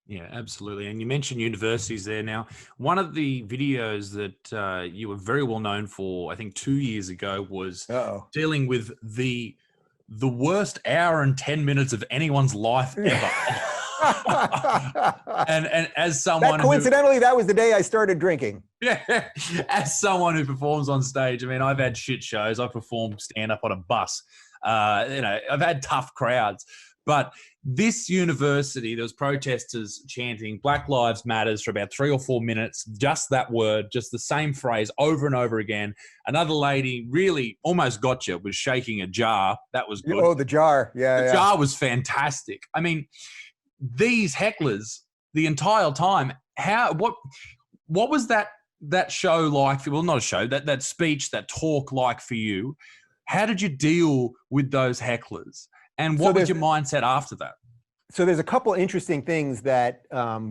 Yeah, absolutely. And you mentioned universities there. Now, one of the videos that you were very well known for, I think 2 years ago, was Uh-oh. dealing with the worst hour and 10 minutes of anyone's life ever. And as That someone who, coincidentally, that was the day I started drinking. yeah, as someone who performs on stage, I mean, I've had shit shows. I've performed stand up on a bus. I've had tough crowds. But this university, there was protesters chanting Black Lives Matters for about 3 or 4 minutes, just that word, just the same phrase over and over again. Another lady really almost got you, was shaking a jar. That was good. Oh, the jar. Yeah, The yeah. jar was fantastic. I mean, these hecklers the entire time, what was that show like? Well, not a show, that speech, that talk like for you? How did you deal with those hecklers? And So what was there's your mindset after that? so there's a couple interesting things that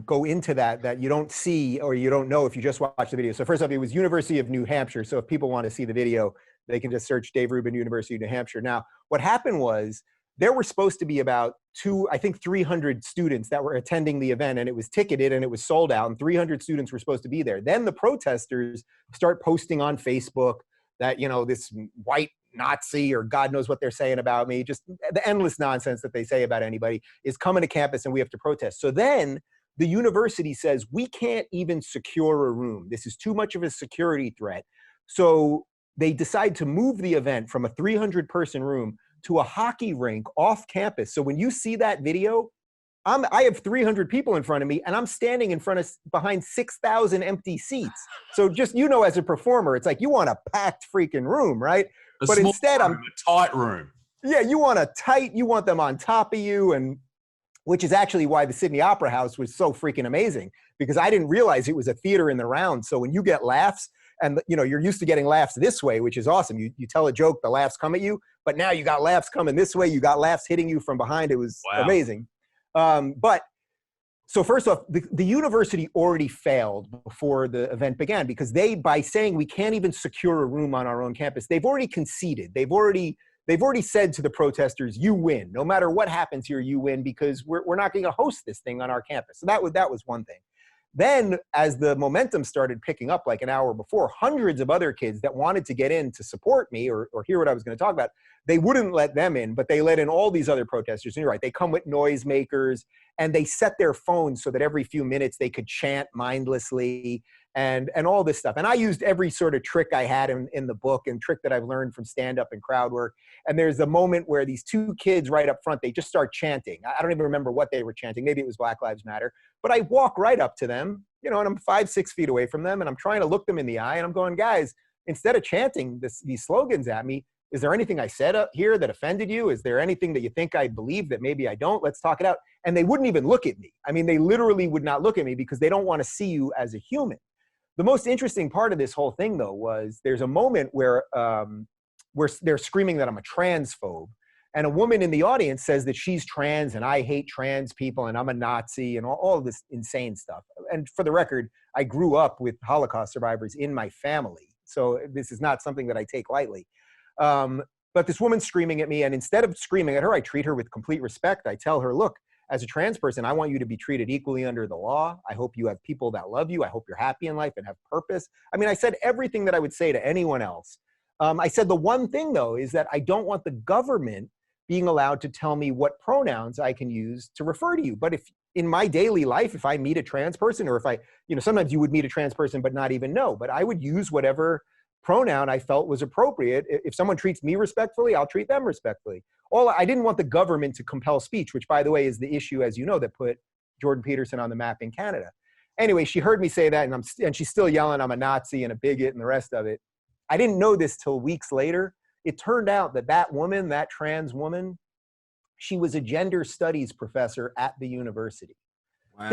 go into that you don't see or you don't know if you just watch the video. So first off, it was University of New Hampshire. So if people want to see the video, they can just search Dave Rubin, University of New Hampshire. Now, what happened was there were supposed to be about 300 students that were attending the event, and it was ticketed and it was sold out, and 300 students were supposed to be there. Then the protesters start posting on Facebook that, this white Nazi or God knows what they're saying about me, just the endless nonsense that they say about anybody is coming to campus and we have to protest. So then the university says, we can't even secure a room. This is too much of a security threat. So they decide to move the event from a 300-person room to a hockey rink off campus. So when you see that video, I have 300 people in front of me, and I'm standing behind 6,000 empty seats. So just, as a performer, it's like you want a packed freaking room, right? But instead, a tight room. Yeah, you want them on top of you, and which is actually why the Sydney Opera House was so freaking amazing, because I didn't realize it was a theater in the round. So when you get laughs, and you're used to getting laughs this way, which is awesome. You tell a joke, the laughs come at you, but now you got laughs coming this way. You got laughs hitting you from behind. It was amazing. So first off, the university already failed before the event began, because by saying we can't even secure a room on our own campus, they've already conceded. They've already said to the protesters, you win. No matter what happens here, you win, because we're not going to host this thing on our campus. So that was one thing. Then as the momentum started picking up, like an hour before, hundreds of other kids that wanted to get in to support me or hear what I was going to talk about, they wouldn't let them in, but they let in all these other protesters. And you're right, they come with noisemakers, and they set their phones so that every few minutes they could chant mindlessly and all this stuff. And I used every sort of trick I had in the book, and trick that I've learned from stand-up and crowd work. And there's a moment where these two kids right up front, they just start chanting. I don't even remember what they were chanting. Maybe it was Black Lives Matter. But I walk right up to them, and I'm 5-6 feet away from them, and I'm trying to look them in the eye, and I'm going, guys, instead of chanting these slogans at me, is there anything I said up here that offended you? Is there anything that you think I believe that maybe I don't? Let's talk it out. And they wouldn't even look at me. I mean, they literally would not look at me, because they don't want to see you as a human. The most interesting part of this whole thing, though, was there's a moment where they're screaming that I'm a transphobe. And a woman in the audience says that she's trans and I hate trans people and I'm a Nazi and all of this insane stuff. And for the record, I grew up with Holocaust survivors in my family. So this is not something that I take lightly. But this woman's screaming at me, and instead of screaming at her, I treat her with complete respect. I tell her, look, as a trans person, I want you to be treated equally under the law. I hope you have people that love you. I hope you're happy in life and have purpose. I mean, I said everything that I would say to anyone else. I said the one thing, though, is that I don't want the government being allowed to tell me what pronouns I can use to refer to you. But if in my daily life, if I meet a trans person, or if I, sometimes you would meet a trans person but not even know, but I would use whatever pronoun I felt was appropriate. If someone treats me respectfully, I'll treat them respectfully. I didn't want the government to compel speech, which, by the way, is the issue, as you know, that put Jordan Peterson on the map in Canada. Anyway, she heard me say that, and she's still yelling I'm a Nazi and a bigot and the rest of it. I didn't know this till weeks later. It turned out that woman, that trans woman, she was a gender studies professor at the university. Wow.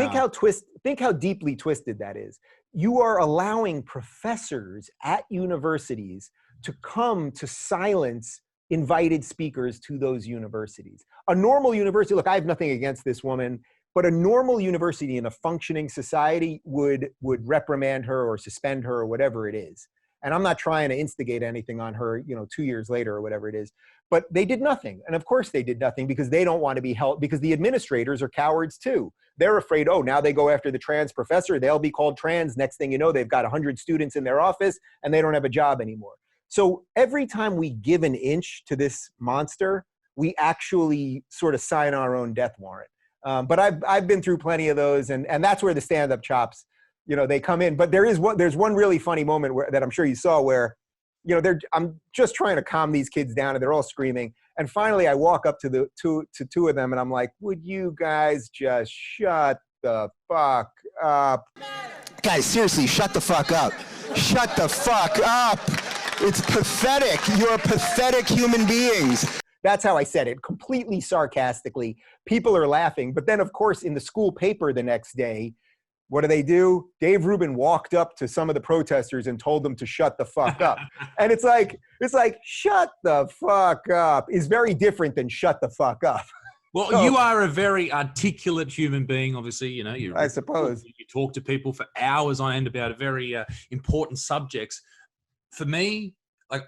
Think how deeply twisted that is. You are allowing professors at universities to come to silence invited speakers to those universities. A normal university, look, I have nothing against this woman, but a normal university in a functioning society would reprimand her or suspend her or whatever it is. And I'm not trying to instigate anything on her, 2 years later or whatever it is. But they did nothing. And of course they did nothing because they don't want to be held, because the administrators are cowards too. They're afraid, oh, now they go after the trans professor, they'll be called trans. Next thing you know, they've got 100 students in their office and they don't have a job anymore. So every time we give an inch to this monster, we actually sort of sign our own death warrant. But I've been through plenty of those, and that's where the stand-up chops, you know, they come in. But there's one really funny moment that I'm sure you saw where, you know, I'm just trying to calm these kids down and they're all screaming. And finally I walk up to two of them and I'm like, would you guys just shut the fuck up? Guys, seriously, shut the fuck up. Shut the fuck up. It's pathetic. You're pathetic human beings. That's how I said it, completely sarcastically. People are laughing. But then, of course, in the school paper the next day, what do? Dave Rubin walked up to some of the protesters and told them to shut the fuck up. And it's like, shut the fuck up is very different than shut the fuck up. Well, so, you are a very articulate human being, obviously, you know. I suppose. You talk to people for hours on end about very important subjects. For me, like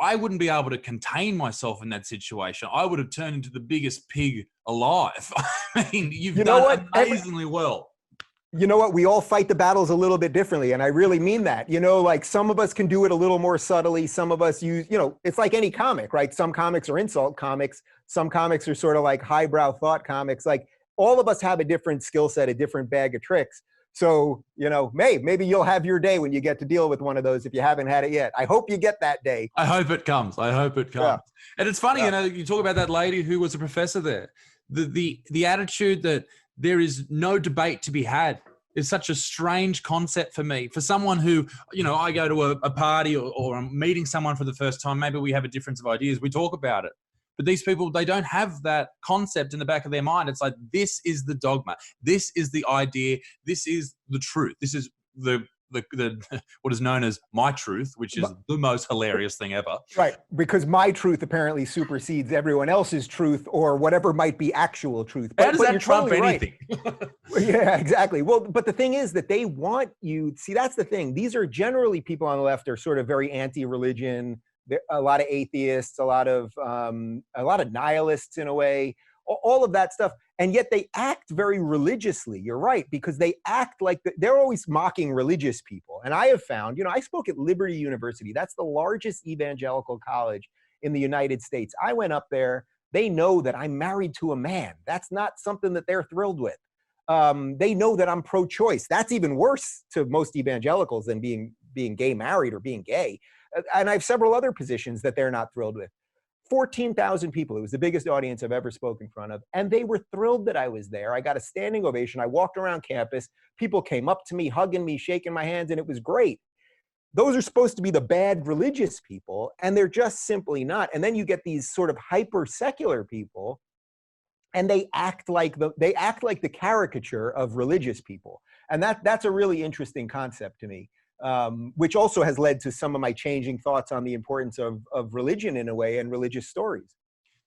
I wouldn't be able to contain myself in that situation. I would have turned into the biggest pig alive. I mean, you've done amazingly well. You know what? We all fight the battles a little bit differently. And I really mean that. You know, like some of us can do it a little more subtly. Some of us use, you know, it's like any comic, right? Some comics are insult comics. Some comics are sort of like highbrow thought comics. Like all of us have a different skill set, a different bag of tricks. So, you know, maybe you'll have your day when you get to deal with one of those if you haven't had it yet. I hope you get that day. I hope it comes. Yeah. And it's funny, you know, you talk about that lady who was a professor there. The attitude that there is no debate to be had is such a strange concept for me. For someone who, you know, I go to a party or I'm meeting someone for the first time, maybe we have a difference of ideas, we talk about it. But these people, they don't have that concept in the back of their mind. It's like, this is the dogma. This is the idea. This is the truth. This is the what is known as my truth, which is the most hilarious thing ever. Right, because my truth apparently supersedes everyone else's truth or whatever might be actual truth. How does that trump anything? Right. Yeah, exactly. Well, but the thing is that they want you, see, that's the thing. These are generally people on the left are sort of very anti-religion. A lot of atheists, a lot of nihilists in a way, all of that stuff. And yet they act very religiously. You're right, because they act like they're always mocking religious people. And I have found, you know, I spoke at Liberty University. That's the largest evangelical college in the United States. I went up there. They know that I'm married to a man. That's not something that they're thrilled with. They know that I'm pro-choice. That's even worse to most evangelicals than being gay married or being gay. And I have several other positions that they're not thrilled with. 14,000 people. It was the biggest audience I've ever spoken in front of. And they were thrilled that I was there. I got a standing ovation. I walked around campus. People came up to me, hugging me, shaking my hands, and it was great. Those are supposed to be the bad religious people, and they're just simply not. And then you get these sort of hyper secular people, and they act like the caricature of religious people. And that's a really interesting concept to me. Which also has led to some of my changing thoughts on the importance of religion in a way and religious stories.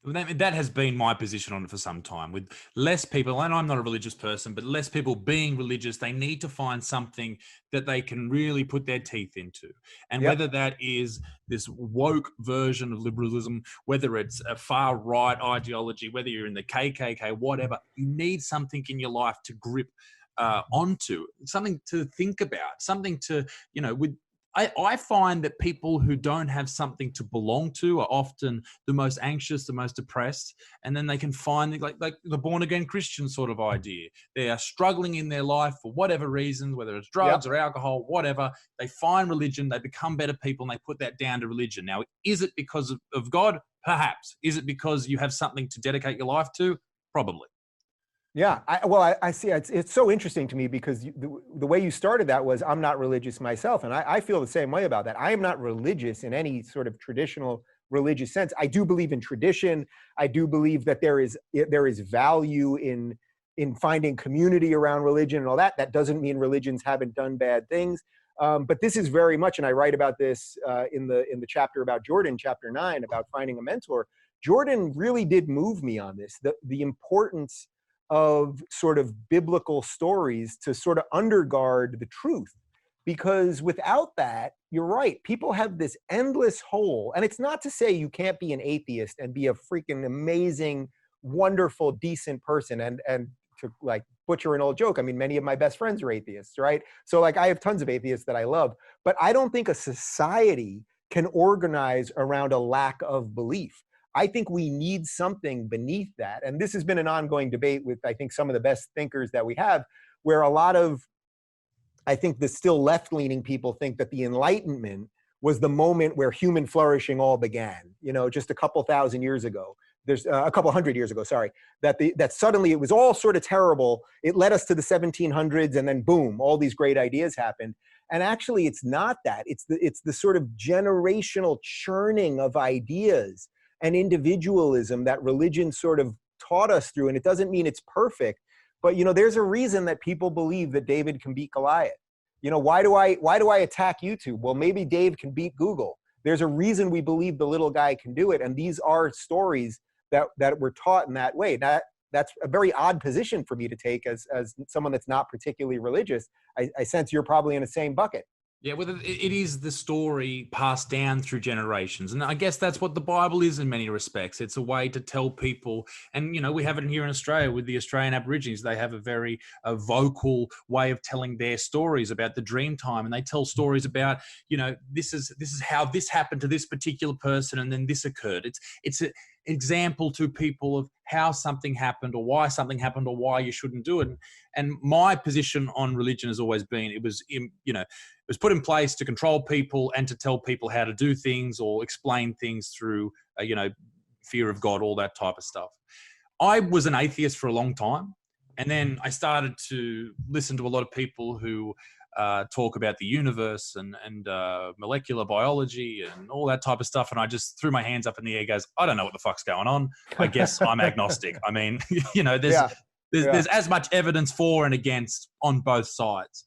That has been my position on it for some time. With less people, and I'm not a religious person, but less people being religious, they need to find something that they can really put their teeth into. And whether that is this woke version of liberalism, whether it's a far right ideology, whether you're in the KKK, whatever, you need something in your life to grip onto, something to think about, something to, you know, I find that people who don't have something to belong to are often the most anxious, the most depressed, and then they can find like the born-again Christian sort of idea. They are struggling in their life for whatever reasons, whether it's drugs or alcohol, whatever. They find religion, they become better people, and they put that down to religion. Now, is it because of God? Perhaps. Is it because you have something to dedicate your life to? Probably. Yeah, I see. It's so interesting to me because the way you started that was, I'm not religious myself. And I feel the same way about that. I am not religious in any sort of traditional religious sense. I do believe in tradition. I do believe that there is value in finding community around religion and all that. That doesn't mean religions haven't done bad things. But this is very much, and I write about this in the chapter about Jordan, chapter 9, about finding a mentor. Jordan really did move me on this, the importance of sort of biblical stories to sort of undergird the truth. because without that, you're right. People have this endless hole. And it's not to say you can't be an atheist and be a freaking amazing, wonderful, decent person. And to like butcher an old joke, I mean, many of my best friends are atheists, right? So like I have tons of atheists that I love, but I don't think a society can organize around a lack of belief. I think we need something beneath that. And this has been an ongoing debate with, I think, some of the best thinkers that we have, where a lot of, I think the still left-leaning people think that the Enlightenment was the moment where human flourishing all began, you know, just a couple thousand years ago. There's a couple hundred years ago, sorry, that suddenly it was all sort of terrible. It led us to the 1700s and then boom, all these great ideas happened. And actually it's not that. It's the sort of generational churning of ideas and individualism that religion sort of taught us through. And it doesn't mean it's perfect, but you know, there's a reason that people believe that David can beat Goliath. You know, why do I attack YouTube? Well, maybe Dave can beat Google. There's a reason we believe the little guy can do it. And these are stories that we're taught in that way. That's a very odd position for me to take as someone that's not particularly religious. I sense you're probably in the same bucket. Yeah, well, it is the story passed down through generations. And I guess that's what the Bible is in many respects. It's a way to tell people, and, you know, we have it here in Australia with the Australian Aborigines. They have a very vocal way of telling their stories about the dream time. And they tell stories about, you know, this is how this happened to this particular person and then this occurred. It's an example to people of how something happened or why something happened or why you shouldn't do it. And my position on religion has always been, it was put in place to control people and to tell people how to do things or explain things through, fear of God, all that type of stuff. I was an atheist for a long time. And then I started to listen to a lot of people who talk about the universe and molecular biology and all that type of stuff. And I just threw my hands up in the air, goes, I don't know what the fuck's going on. I guess I'm agnostic. I mean, there's as much evidence for and against on both sides.